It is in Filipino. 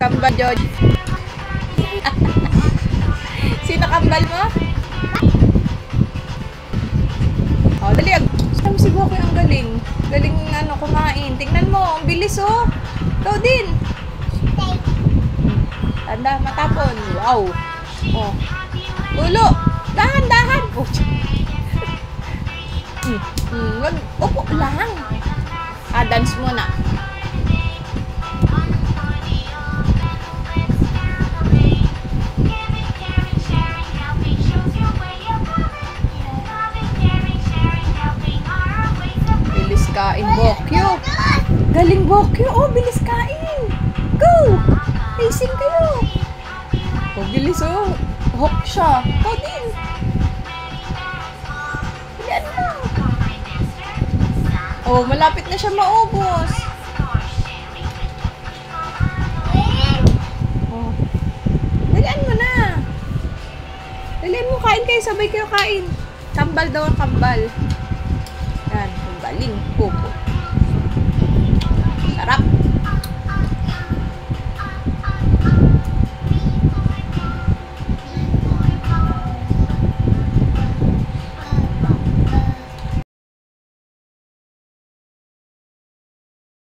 Kambal, George. Sino kambal mo? Oh, dali. Sabi si Bokoy ang galing. Galing kumain. Tingnan mo, ang bilis oh. Ikaw din. Tanda, matapon. Wow. Oh. Ulo. Dahan, dahan. Oh. Wag, upo lang. Dance muna. Bilis kain, Bokyo. Galing, Bokyo. Oh, bilis kain. Go! Racing kayo. Oh, bilis oh. Hook siya. Ikaw din. Yan lang. Oh, malapit na siya maubos. Oh. Dalian mo na. Dalian mo, kain kayo. Sabay kayo kain. Kambal daw ang kambal. Yan, kambaling. Popo.